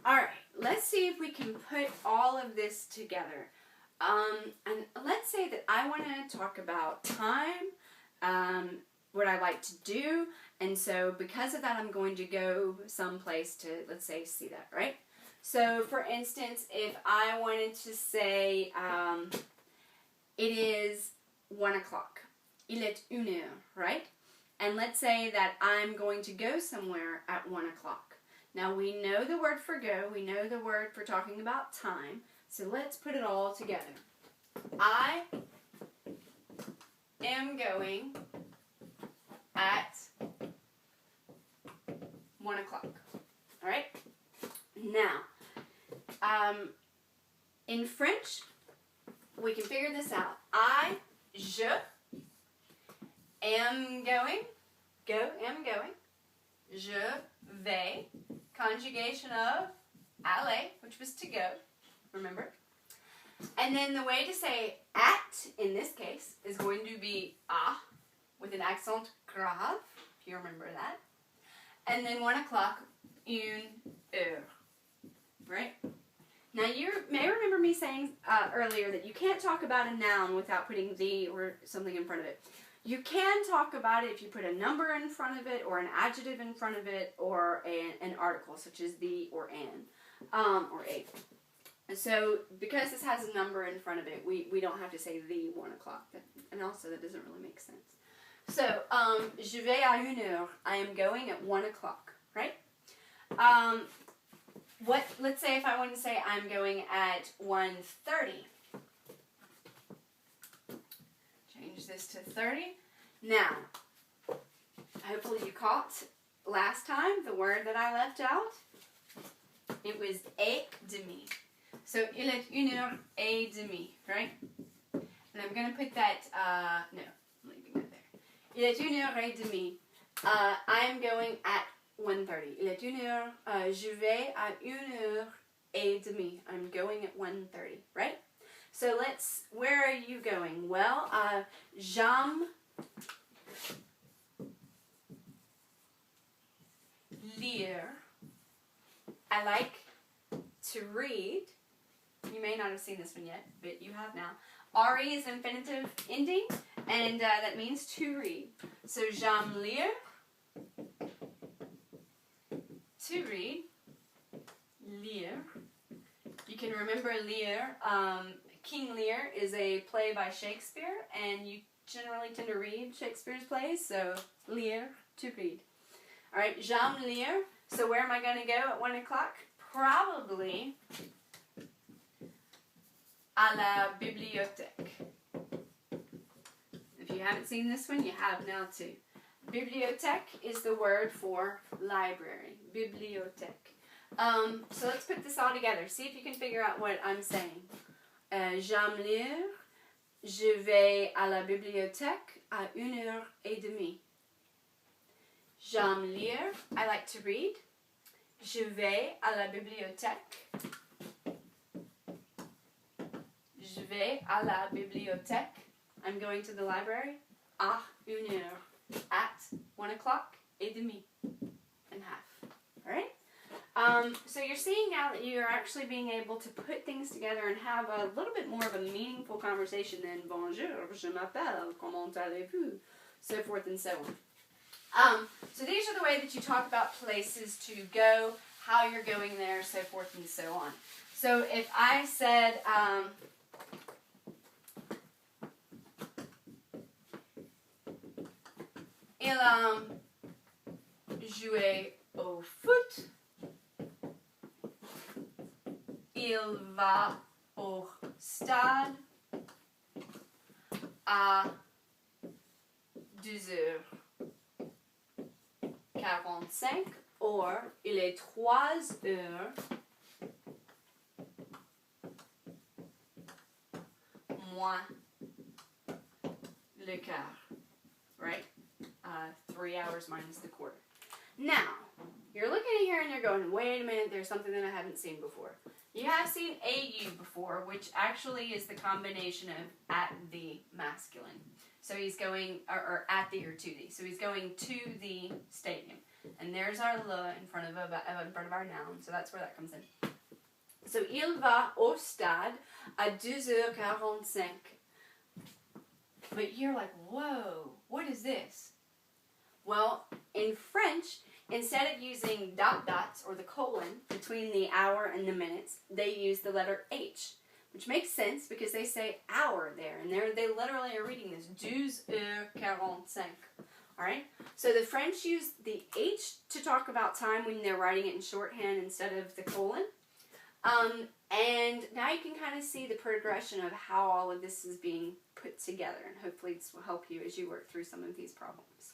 All right, let's see if we can put all of this together. And let's say that I want to talk about time, what I like to do, and so because of that, I'm going to go someplace to, let's say, see that, right? So, for instance, if I wanted to say, it is 1 o'clock. Il est 1 heure, right? And let's say that I'm going to go somewhere at 1 o'clock. Now, we know the word for go. We know the word for talking about time. So, let's put it all together. I am going at 1 o'clock. All right? Now, in French, we can figure this out. Je am going. Am going. Je vais. Conjugation of aller, which was to go. Remember? And then the way to say at, in this case, is going to be with an accent grave, if you remember that. And then 1 o'clock, 1 heure. Right? Now, you may remember me saying earlier that you can't talk about a noun without putting the or something in front of it. You can talk about it if you put a number in front of it, or an adjective in front of it, or an article, such as the or an, or a. So, because this has a number in front of it, we don't have to say the 1 o'clock. And also, that doesn't really make sense. So, je vais à 1 heure. I am going at 1 o'clock, right? Let's say if I want to say I'm going at 1:30. Change this to 30. Now, hopefully you caught last time the word that I left out. It was et demi. So, il est 1h30, right? And I'm going to put that, no, I'm leaving that there. Il est 1h30. I am going at 1:30. Il est 1h, je vais à 1h30. I'm going at 1:30, right? So where are you going? Well, j'aime lire. I like to read. You may not have seen this one yet, but you have now. RE is infinitive ending, and that means to read. So, j'aime lire. To read. Lire. You can remember Lear. King Lear is a play by Shakespeare, and you generally tend to read Shakespeare's plays, so lire, to read. All right, j'aime lire. So where am I going to go at 1 o'clock? Probably à la bibliothèque. If you haven't seen this one, you have now too. Bibliothèque is the word for library. Bibliothèque. So let's put this all together. See if you can figure out what I'm saying. J'aime lire. Je vais à la bibliothèque à 1h30. J'aime lire. I like to read. Je vais à la bibliothèque. Je vais à la bibliothèque. I'm going to the library. À 1 heure. At 1 o'clock et demi. And half. Alright? So you're seeing now that you're actually being able to put things together and have a little bit more of a meaningful conversation than bonjour, je m'appelle, comment allez-vous, so forth and so on. So these are the way that you talk about places to go, how you're going there, so forth and so on. So if I said, il a joué au foot. Il va au stade à 2h45 or il est 3h moins le quart, right? 3 hours minus the quarter. Now, you're looking at here and you're going, wait a minute, there's something that I haven't seen before. You have seen AU before, which actually is the combination of at the masculine. So he's going, or at the or to the. So he's going to the stadium. And there's our le in front of our noun, so that's where that comes in. So, il va au stade à 2h45. But you're like, whoa, what is this? Well, in French, instead of using dot dots or the colon between the hour and the minutes, they use the letter H, which makes sense because they say hour there, and they literally are reading this 2h45. All right? So the French use the H to talk about time when they're writing it in shorthand instead of the colon. And now you can kind of see the progression of how all of this is being put together, and hopefully this will help you as you work through some of these problems.